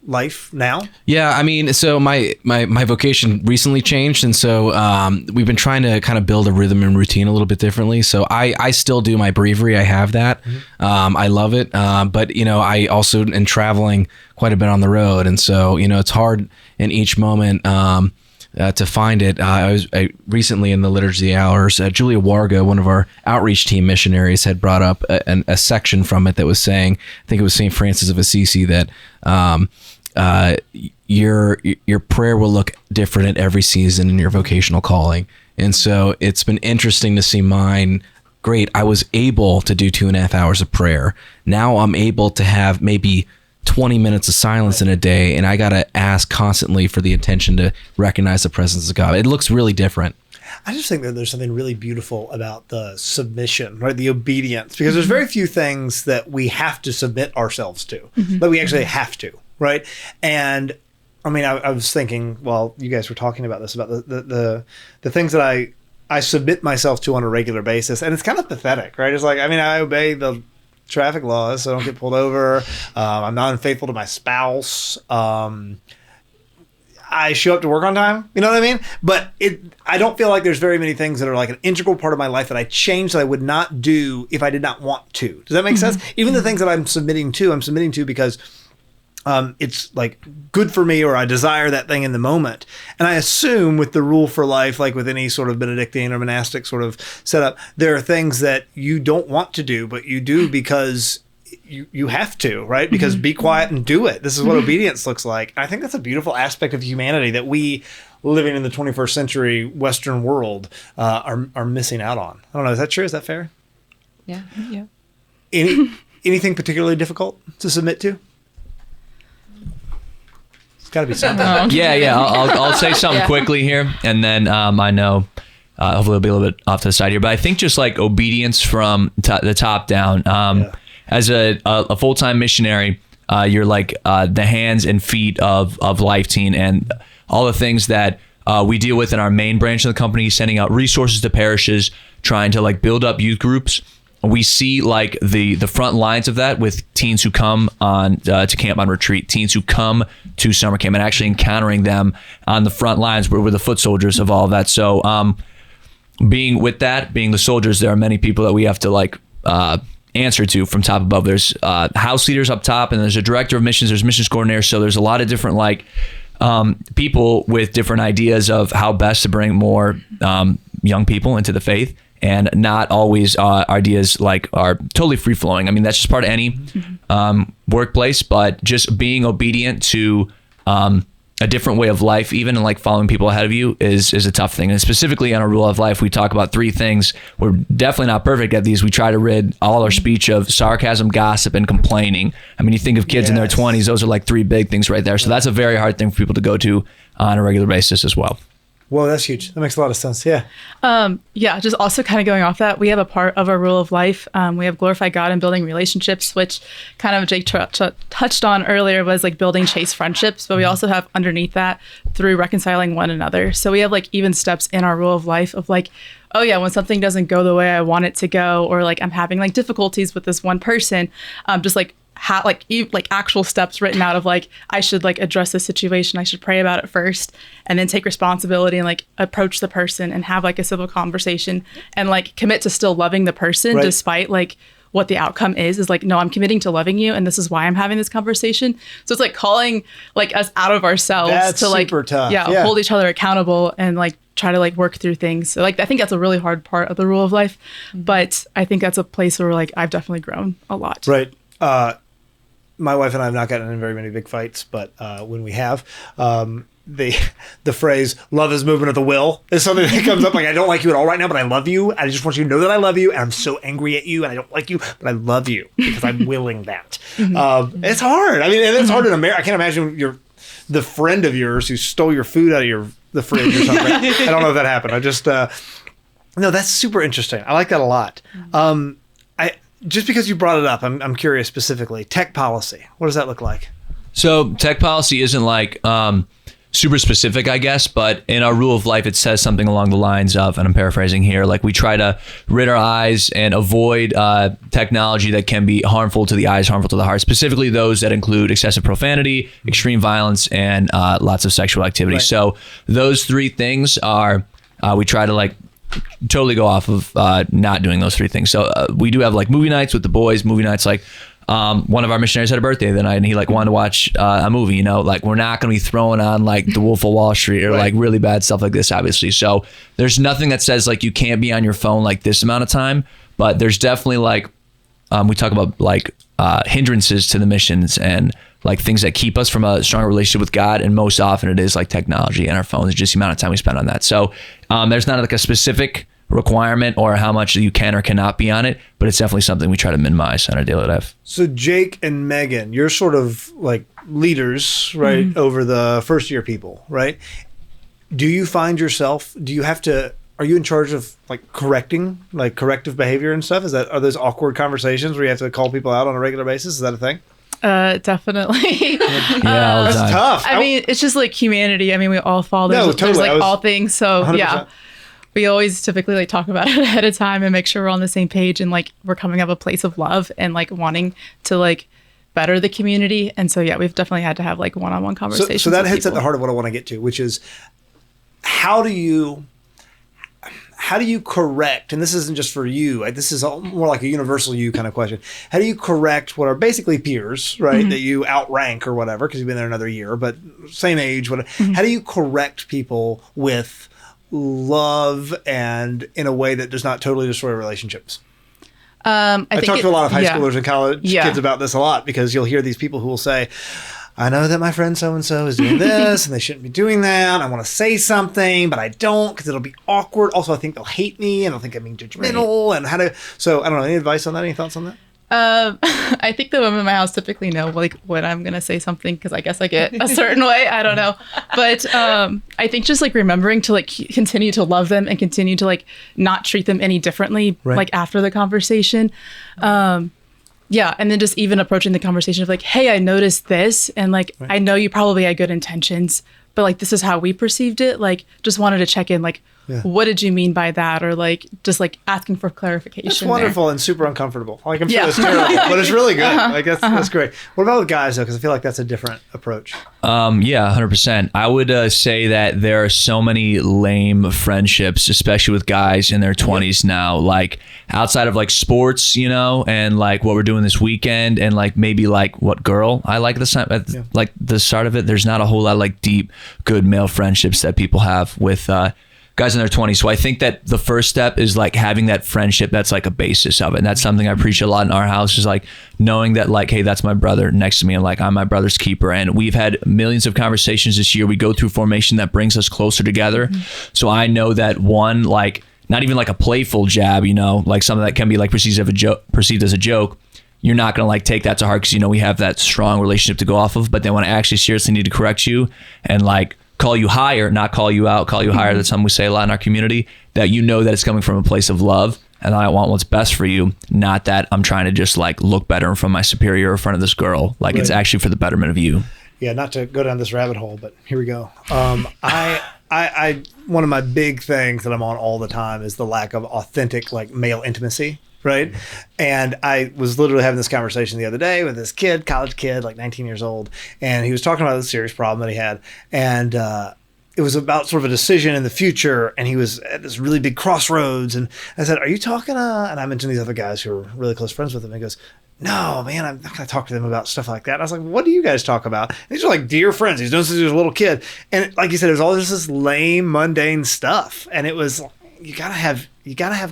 life now? Yeah, I mean, so my vocation recently changed, and so we've been trying to kind of build a rhythm and routine a little bit differently. So I still do my breviary. I have that. I love it. But I also am traveling quite a bit on the road, and so it's hard in each moment to find it. I recently in the Liturgy of the Hours, Julia Warga, one of our outreach team missionaries, had brought up a section from it that was saying, I think it was St. Francis of Assisi, that your prayer will look different at every season in your vocational calling. And so it's been interesting to see mine. Great, I was able to do 2.5 hours of prayer. Now I'm able to have maybe 20 minutes of silence in a day, and I got to ask constantly for the intention to recognize the presence of God. It looks really different. I just think that there's something really beautiful about the submission, right? The obedience, because there's very few things that we have to submit ourselves to, but we actually have to, right? And I mean, I was thinking, well, you guys were talking about this, about the things that I submit myself to on a regular basis, and it's kind of pathetic, right? It's like, I mean, I obey the traffic laws so I don't get pulled over. I'm not unfaithful to my spouse. I show up to work on time. You know what I mean? But I don't feel like there's very many things that are like an integral part of my life that I change that I would not do if I did not want to. Does that make sense? Even the things that I'm submitting to because it's like good for me, or I desire that thing in the moment. And I assume with the rule for life, like with any sort of Benedictine or monastic sort of setup, there are things that you don't want to do, but you do because you have to, right? Because be quiet and do it. This is what obedience looks like. I think that's a beautiful aspect of humanity that we, living in the 21st century Western world, are missing out on. I don't know. Is that true? Is that fair? Yeah. Anything particularly difficult to submit to? It's got to be something. I'll say something quickly here, and then I know hopefully it'll be a little bit off to the side here, but I think just like obedience from the top down. as a full-time missionary, you're like the hands and feet of LifeTeen and all the things that we deal with in our main branch of the company, sending out resources to parishes, trying to like build up youth groups. We see like the front lines of that with teens who come on to camp on retreat, teens who come to summer camp, and actually encountering them on the front lines. We're the foot soldiers of all of that. So being the soldiers, there are many people that we have to like answer to from top above. There's house leaders up top, and there's a director of missions, there's missions coordinators. So there's a lot of different like people with different ideas of how best to bring more young people into the faith. And not always ideas like are totally free flowing. I mean, that's just part of any workplace, but just being obedient to a different way of life, even and like following people ahead of you is a tough thing. And specifically on our rule of life, we talk about 3 things. We're definitely not perfect at these. We try to rid all our speech of sarcasm, gossip, and complaining. I mean, you think of kids in their 20s, those are like 3 big things right there. So that's a very hard thing for people to go to on a regular basis as well. Whoa, that's huge. That makes a lot of sense. Yeah. Just also kind of going off that, we have a part of our rule of life. We have glorify God in building relationships, which kind of Jake touched on earlier was like building chaste friendships. But we also have underneath that through reconciling one another. So we have like even steps in our rule of life of like, oh yeah, when something doesn't go the way I want it to go, or like I'm having like difficulties with this one person, just like actual steps written out of like I should like address this situation, I should pray about it first and then take responsibility and like approach the person and have like a civil conversation and like commit to still loving the person despite like what the outcome is like, no, I'm committing to loving you and this is why I'm having this conversation. So it's like calling like us out of ourselves. That's to like super tough. Yeah, hold each other accountable and like try to like work through things. So like I think that's a really hard part of the rule of life, but I think that's a place where like I've definitely grown a lot. Right. My wife and I have not gotten in very many big fights, but when we have, the phrase "love is movement of the will" is something that comes up. Like, I don't like you at all right now, but I love you. I just want you to know that I love you, and I'm so angry at you, and I don't like you, but I love you because I'm willing that. It's hard. I mean, and it's hard in America. I can't imagine the friend of yours who stole your food out of the fridge or something. I don't know if that happened. I just no, that's super interesting. I like that a lot. Just because you brought it up, I'm curious specifically. Tech policy, what does that look like? So tech policy isn't like super specific, I guess, but in our rule of life, it says something along the lines of, and I'm paraphrasing here, like we try to rid our eyes and avoid technology that can be harmful to the eyes, harmful to the heart, specifically those that include excessive profanity, extreme violence, and lots of sexual activity. Right. So those 3 things are, we try to like totally go off of not doing those 3 things. So we do have like movie nights with the boys, movie nights like one of our missionaries had a birthday the night and he like wanted to watch a movie, you know, like we're not going to be throwing on like The Wolf of Wall Street or like really bad stuff like this, obviously. So there's nothing that says like you can't be on your phone like this amount of time, but there's definitely like we talk about like hindrances to the missions and like things that keep us from a stronger relationship with God. And most often it is like technology and our phones, just the amount of time we spend on that. So there's not like a specific requirement or how much you can or cannot be on it, but it's definitely something we try to minimize in our daily life. So Jake and Megan, you're sort of like leaders, right? Over the first year people, right? Do you find yourself, are you in charge of like corrective behavior and stuff? Are those awkward conversations where you have to call people out on a regular basis? Is that a thing? Definitely. That's tough. I mean, it's just like humanity. I mean, we all fall. There's like all things. So 100%. Yeah, we always typically like talk about it ahead of time and make sure we're on the same page and like we're coming up a place of love and like wanting to like better the community. And so, yeah, we've definitely had to have like one-on-one conversations. So that hits at the heart of what I want to get to, which is how do you correct, and this isn't just for you, this is more like a universal you kind of question. How do you correct what are basically peers, right? That you outrank or whatever, because you've been there another year, but same age, whatever. How do you correct people with love and in a way that does not totally destroy relationships? I talk to a lot of high schoolers and college kids about this a lot, because you'll hear these people who will say, I know that my friend so-and-so is doing this and they shouldn't be doing that. I want to say something, but I don't because it'll be awkward. Also, I think they'll hate me and they'll think I'm being judgmental. Right. So I don't know. Any advice on that? Any thoughts on that? I think the women in my house typically know like when I'm going to say something because I guess I get a certain way. I don't know. But I think just like remembering to like continue to love them and continue to like not treat them any differently like after the conversation. Yeah, and then just even approaching the conversation of like, hey, I noticed this, and like, I know you probably had good intentions, but like, this is how we perceived it. Like, just wanted to check in, like, what did you mean by that? Or like, just like asking for clarification. It's wonderful and super uncomfortable. Like, I'm sure it's terrible, but it's really good. Like, that's great. What about with guys though? Because I feel like that's a different approach. Yeah, 100%. I would say that there are so many lame friendships, especially with guys in their 20s now, like outside of like sports, and like what we're doing this weekend, and like maybe like what girl I like like the start of it. There's not a whole lot of like deep, good male friendships that people have with guys in their 20s. So I think that the first step is like having that friendship that's like a basis of it. And that's something I preach a lot in our house, is like knowing that like, hey, that's my brother next to me, and like I'm my brother's keeper. And we've had millions of conversations this year. We go through formation that brings us closer together. So I know that one, like not even like a playful jab, like something that can be like perceived as a joke. You're not going to like take that to heart, because we have that strong relationship to go off of. But then when I actually seriously need to correct you and like call you higher, not call you out, call you higher. That's something we say a lot in our community, that that it's coming from a place of love, and I want what's best for you, not that I'm trying to just like look better in front of my superior or in front of this girl. Like it's actually for the betterment of you. Yeah, not to go down this rabbit hole, but here we go. I one of my big things that I'm on all the time is the lack of authentic like male intimacy. Right. And I was literally having this conversation the other day with this kid, college kid, like 19 years old. And he was talking about this serious problem that he had. And it was about sort of a decision in the future. And he was at this really big crossroads. And I said, are you talking to, and I mentioned these other guys who are really close friends with him. And he goes, no, man, I'm not going to talk to them about stuff like that. And I was like, what do you guys talk about? And these are like dear friends. He's known since he was a little kid. And like you said, it was all just this lame, mundane stuff. And it was, you gotta have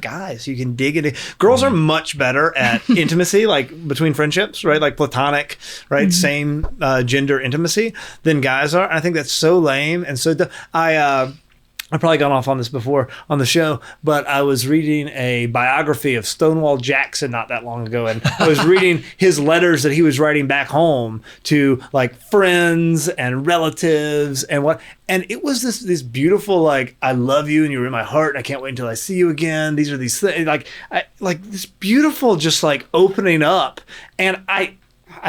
guys you can dig into. Girls are much better at intimacy, like between friendships, right? Like platonic, right? Same gender intimacy than guys are. And I think that's so lame. And so I've probably gone off on this before on the show, but I was reading a biography of Stonewall Jackson not that long ago, and I was reading his letters that he was writing back home to like friends and relatives and it was this beautiful, like, I love you and you're in my heart and I can't wait until I see you again. These are these things, like this beautiful, just like opening up. And I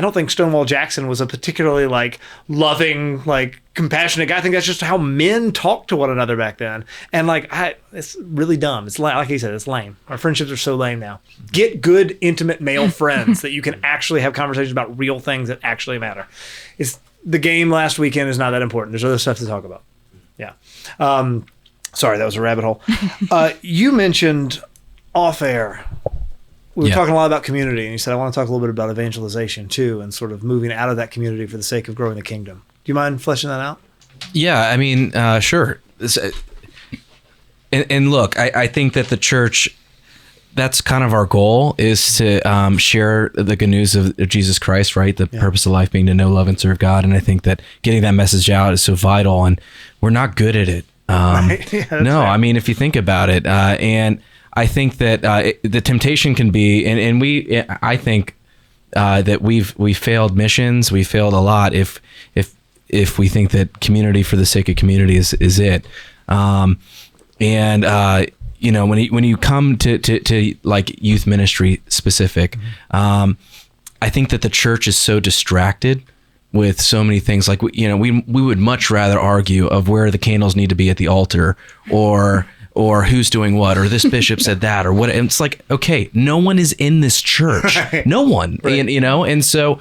don't think Stonewall Jackson was a particularly like loving, like compassionate guy. I think that's just how men talked to one another back then. And like, it's really dumb. It's like he said, it's lame. Our friendships are so lame now. Get good, intimate male friends that you can actually have conversations about real things that actually matter. The game last weekend is not that important. There's other stuff to talk about. Yeah. Sorry, that was a rabbit hole. You mentioned off air. We were talking a lot about community, and you said, I want to talk a little bit about evangelization too, and sort of moving out of that community for the sake of growing the kingdom. Do you mind fleshing that out? Yeah, I mean, sure. And look, I think that the church, that's kind of our goal, is to share the good news of Jesus Christ, right? The purpose of life being to know, love, and serve God. And I think that getting that message out is so vital, and we're not good at it. Right? Yeah, no, fair. I mean, if you think about it, and I think that the temptation can be, I think that we failed missions. We failed a lot if we think that community for the sake of community is it. When you come to like youth ministry specific, I think that the church is so distracted with so many things. Like we would much rather argue of where the candles need to be at the altar, or who's doing what, or this bishop said that, or what. And it's like, okay, no one is in this church. Right. No one, right. And so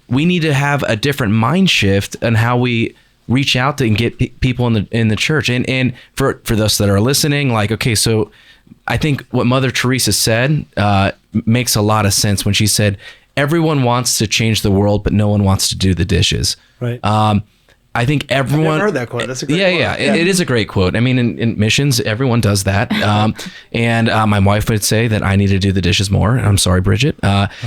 we need to have a different mind shift on how we reach out to and get people in the church. And for those that are listening, like, okay, so I think what Mother Teresa said makes a lot of sense when she said, everyone wants to change the world, but no one wants to do the dishes. Right. I think everyone. I've never heard that quote. That's a great quote. Yeah. It is a great quote. I mean, in missions, everyone does that. And my wife would say that I need to do the dishes more. I'm sorry, Bridget. But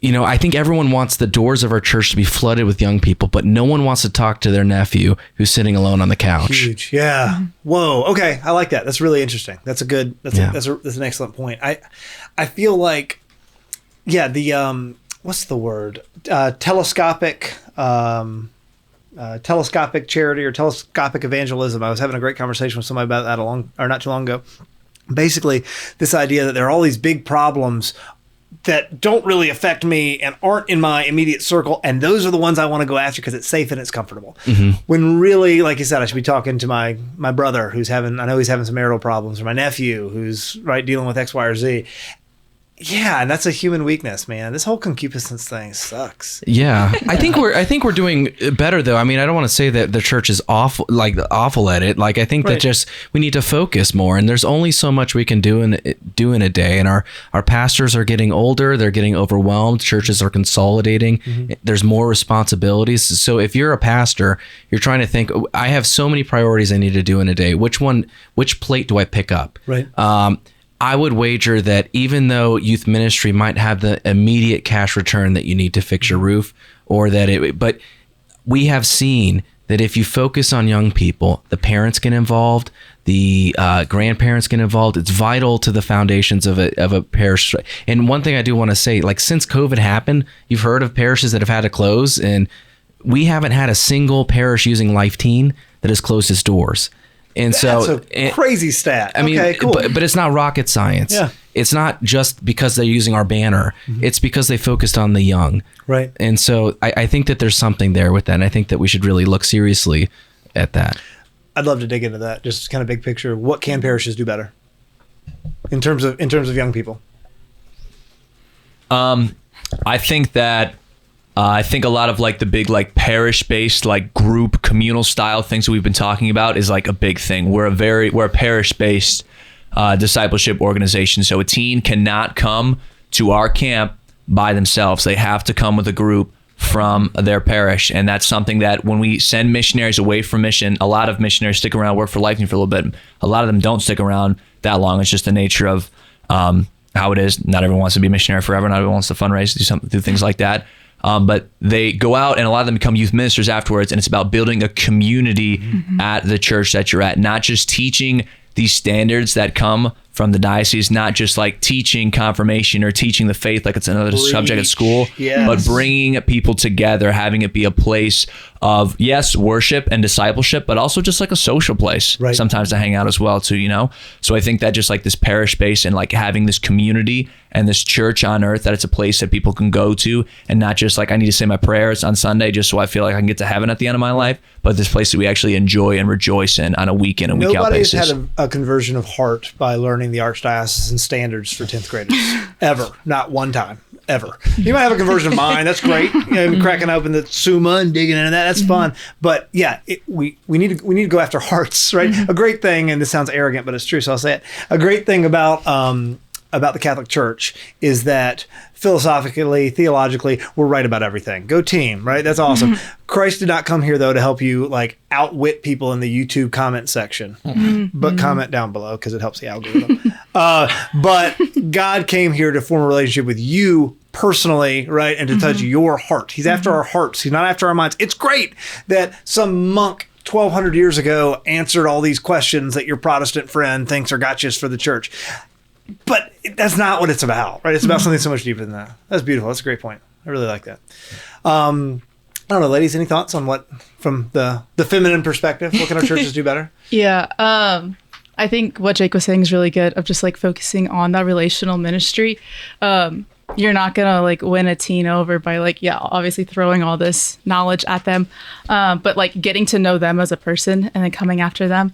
I think everyone wants the doors of our church to be flooded with young people, but no one wants to talk to their nephew who's sitting alone on the couch. Huge. Yeah. Whoa. Okay. I like that. That's really interesting. That's an excellent point. I feel like, what's the word? Telescopic charity or telescopic evangelism. I was having a great conversation with somebody about that not too long ago. Basically, this idea that there are all these big problems that don't really affect me and aren't in my immediate circle, and those are the ones I want to go after because it's safe and it's comfortable. When really, like you said, I should be talking to my brother who's having some marital problems, or my nephew who's dealing with X, Y, or Z. Yeah, and that's a human weakness, man. This whole concupiscence thing sucks. Yeah, I think we're doing better though. I mean, I don't want to say that the church is awful at it. Like, I think that just we need to focus more, and there's only so much we can do in a day. And our pastors are getting older; they're getting overwhelmed. Churches are consolidating. There's more responsibilities. So if you're a pastor, you're trying to think, I have so many priorities I need to do in a day. Which plate do I pick up? Right. I would wager that even though youth ministry might have the immediate cash return that you need to fix your roof, but we have seen that if you focus on young people, the parents get involved, the grandparents get involved. It's vital to the foundations of a parish. And one thing I do want to say, like, since COVID happened, you've heard of parishes that have had to close, and we haven't had a single parish using LifeTeen that has closed its doors. And so that's a crazy stat. I mean, okay, cool. but it's not rocket science. Yeah. It's not just because they're using our banner. It's because they focused on the young. Right. And so I think that there's something there with that. And I think that we should really look seriously at that. I'd love to dig into that. Just kind of big picture. What can parishes do better in terms of young people? I think that I think a lot of like the big like parish-based like group communal style things that we've been talking about is like a big thing. We're a parish-based discipleship organization. So a teen cannot come to our camp by themselves. They have to come with a group from their parish. And that's something that when we send missionaries away from mission, a lot of missionaries stick around, work for LifeTeen for a little bit. A lot of them don't stick around that long. It's just the nature of how it is. Not everyone wants to be a missionary forever. Not everyone wants to fundraise, do things like that. But they go out and a lot of them become youth ministers afterwards. And it's about building a community at the church that you're at, not just teaching these standards that come from the diocese, not just like teaching confirmation or teaching the faith like it's another subject at school, but bringing people together, having it be a place of, yes, worship and discipleship, but also just like a social place sometimes to hang out as well too, you know? So I think that just like this parish space and like having this community and this church on earth, that it's a place that people can go to and not just like, I need to say my prayers on Sunday just so I feel like I can get to heaven at the end of my life, but this place that we actually enjoy and rejoice in on a week in and week out basis. Nobody's had a conversion of heart by learning the archdiocesan standards for 10th graders. Ever. Not one time. Ever. You might have a conversion of mind. That's great. You know, cracking open the Summa and digging into that. That's fun. But yeah, we need to go after hearts, right? A great thing, and this sounds arrogant, but it's true, so I'll say it. A great thing about the Catholic Church is that philosophically, theologically, we're right about everything. Go team, right? That's awesome. Christ did not come here, though, to help you like outwit people in the YouTube comment section. But comment down below because it helps the algorithm. But God came here to form a relationship with you personally, right? And to touch your heart. He's after our hearts. He's not after our minds. It's great that some monk 1,200 years ago answered all these questions that your Protestant friend thinks are gotchas for the church. But that's not what it's about, right? It's about something so much deeper than that. That's beautiful. That's a great point. I really like that. I don't know, ladies, any thoughts on what, from the feminine perspective, what can our churches do better? Yeah. I think what Jake was saying is really good, of just like focusing on that relational ministry. You're not going to like win a teen over by like, obviously throwing all this knowledge at them. But like getting to know them as a person and then coming after them.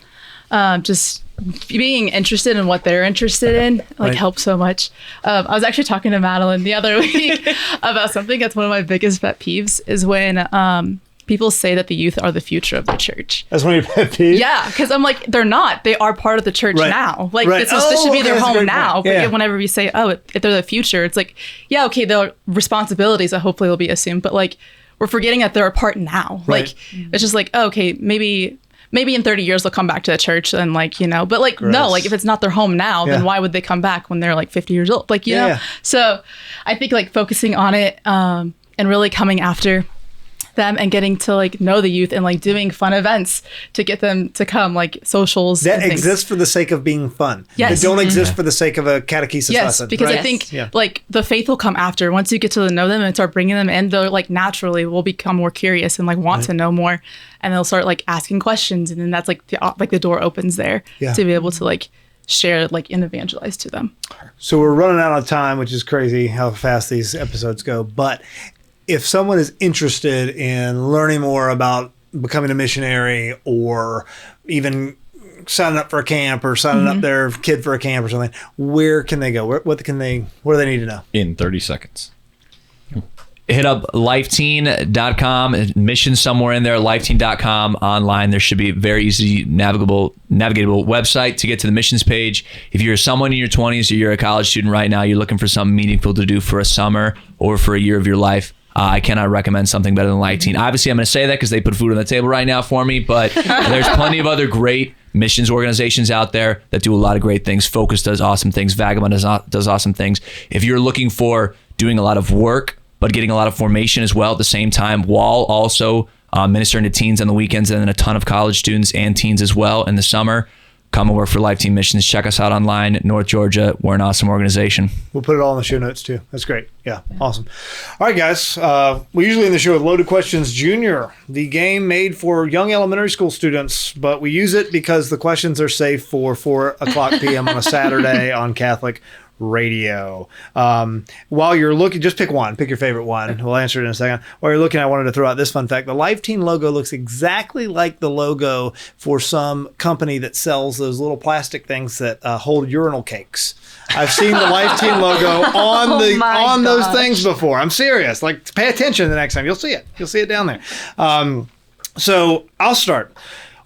Just being interested in what they're interested in helps so much. I was actually talking to Madeline the other week about something that's one of my biggest pet peeves is when people say that the youth are the future of the church. That's one of your pet peeves? Yeah, because I'm like, they're not. They are part of the church now. Like this should be their home now. But whenever we say, if they're the future, it's like, okay, their responsibilities that hopefully will be assumed, but like we're forgetting that they're a part now. Like it's just like, okay, maybe in 30 years they'll come back to the church and like, you know, but like, no, like if it's not their home now, then why would they come back when they're like 50 years old? Like, you know? So I think like focusing on it and really coming after them and getting to like know the youth and like doing fun events to get them to come, like socials that exist for the sake of being fun. They don't exist for the sake of a catechesis lesson. Because I think like the faith will come after once you get to know them and start bringing them in. They'll like naturally will become more curious and like want to know more, and they'll start like asking questions, and then that's like the door opens there to be able to like share like and evangelize to them. So we're running out of time, which is crazy how fast these episodes go. But if someone is interested in learning more about becoming a missionary, or even signing up for a camp, or signing up their kid for a camp or something, where can they go? What do they need to know? In 30 seconds. Hit up LifeTeen.com, mission somewhere in there, LifeTeen.com online. There should be a very easy navigatable website to get to the missions page. If you're someone in your 20s or you're a college student right now, you're looking for something meaningful to do for a summer or for a year of your life, I cannot recommend something better than LifeTeen. Obviously, I'm going to say that because they put food on the table right now for me, but there's plenty of other great missions organizations out there that do a lot of great things. Focus does awesome things. Vagabond does awesome things. If you're looking for doing a lot of work, but getting a lot of formation as well at the same time, while also ministering to teens on the weekends, and then a ton of college students and teens as well in the summer, come and work for LifeTeen Missions. Check us out online, North Georgia. We're an awesome organization. We'll put it all in the show notes too. That's great. Yeah. Awesome. All right, guys. We usually end the show with Loaded Questions Junior, the game made for young elementary school students, but we use it because the questions are safe for 4:00 p.m. on a Saturday on Catholic radio. While you're looking, just pick one. Pick your favorite one. We'll answer it in a second. While you're looking, I wanted to throw out this fun fact. The LifeTeen logo looks exactly like the logo for some company that sells those little plastic things that hold urinal cakes. I've seen the LifeTeen logo on those things before. I'm serious. Like, pay attention the next time. You'll see it. You'll see it down there. So I'll start.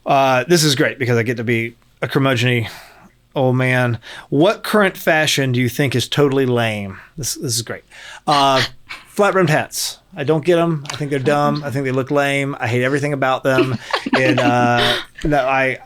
This is great because I get to be a curmudgeon-y old man. What current fashion do you think is totally lame? This is great. Flat-brimmed hats. I don't get them. I think they're dumb. I think they look lame. I hate everything about them. And when I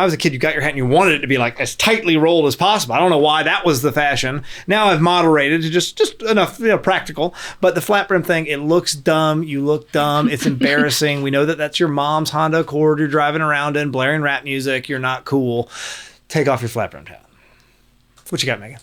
was a kid, you got your hat and you wanted it to be like as tightly rolled as possible. I don't know why that was the fashion. Now I've moderated to just enough, practical. But the flat brim thing, it looks dumb. You look dumb. It's embarrassing. We know that that's your mom's Honda Accord you're driving around in, blaring rap music. You're not cool. Take off your flat brimmed hat. What you got, Megan?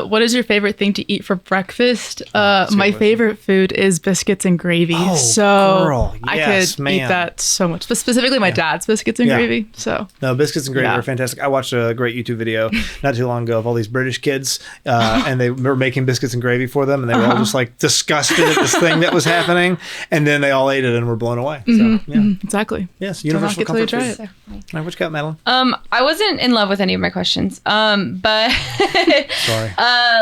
What is your favorite thing to eat for breakfast? My favorite food is biscuits and gravy. Oh, so girl. Yes, I could man. eat that so much, but specifically my dad's biscuits and gravy. So no, biscuits and gravy are fantastic. I watched a great YouTube video not too long ago of all these British kids, and they were making biscuits and gravy for them, and they were all just like disgusted at this thing that was happening, and then they all ate it and were blown away. So exactly. Yes, universal comfort try food. it. All right, what you got, Madeline? I wasn't in love with any of my questions. But Sorry.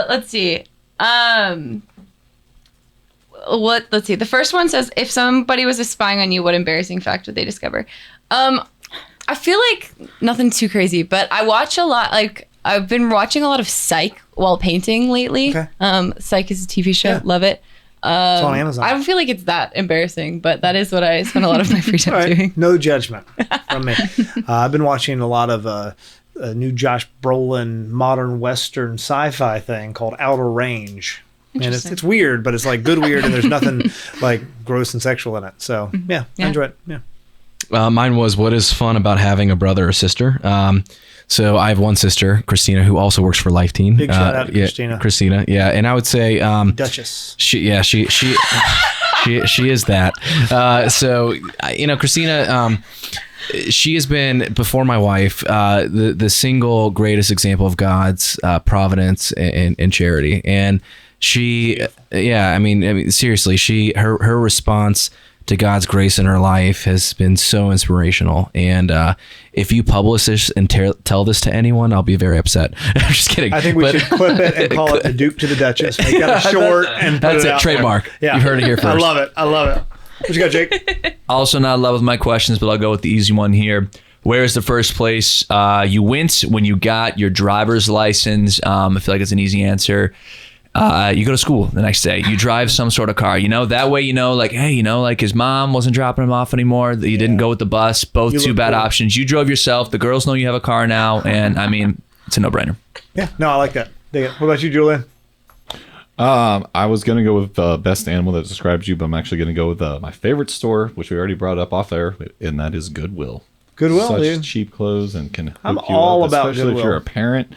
Let's see. Let's see. The first one says, if somebody was spying on you, what embarrassing fact would they discover? I feel like nothing too crazy, but I watch a lot. Like, I've been watching a lot of Psych while painting lately. Okay. Psych is a TV show. Yeah. Love it. It's on Amazon. I don't feel like it's that embarrassing, but that is what I spend a lot of my free time doing. No judgment from me. I've been watching a lot of a new Josh Brolin modern Western sci-fi thing called Outer Range. And it's weird, but it's like good weird, and there's nothing like gross and sexual in it. So I enjoy it. Yeah. Mine was, what is fun about having a brother or sister? So I have one sister, Christina, who also works for LifeTeen. Big shout out to Christina. Christina, yeah, and I would say Duchess. She is that. So Christina. She has been, before my wife, the single greatest example of God's providence and charity. And she, seriously, her response to God's grace in her life has been so inspirational. And if you publish this and tell this to anyone, I'll be very upset. I'm just kidding. I think we should clip it and call it the Duke to the Duchess. Make that a short and put that's it out trademark. There. Yeah. You've heard it here first. I love it. What you got, Jake? Also not in love with my questions, but I'll go with the easy one here. Where is the first place you went when you got your driver's license? I feel like it's an easy answer. You go to school the next day. You drive some sort of car. That way, like, hey, like his mom wasn't dropping him off anymore. You didn't go with the bus. Both two bad options. You drove yourself. The girls know you have a car now. And, it's a no-brainer. Yeah. No, I like that. Dig it. What about you, Julian? I was going to go with best animal that describes you, but I'm actually going to go with my favorite store, which we already brought up off air, and that is Goodwill. Goodwill, Such dude. cheap clothes and can hook I'm you all up, about especially Goodwill. if you're a parent.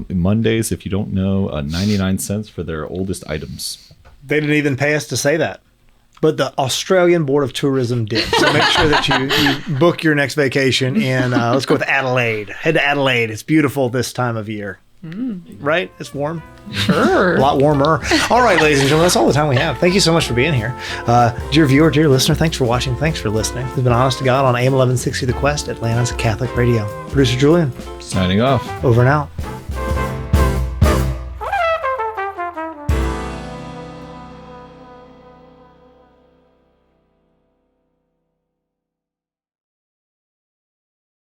Mondays, if you don't know, 99 cents for their oldest items. They didn't even pay us to say that. but the Australian Board of Tourism did. So make sure that you book your next vacation, and let's go with Adelaide. Head to Adelaide. It's beautiful this time of year. Right? It's warm. Sure. A lot warmer. All right, ladies and gentlemen, that's all the time we have. Thank you so much for being here. Dear viewer, dear listener, thanks for watching. Thanks for listening. We've been Honest to God on AM 1160 The Quest, Atlanta's Catholic Radio. Producer Julian. Signing off. Over and out.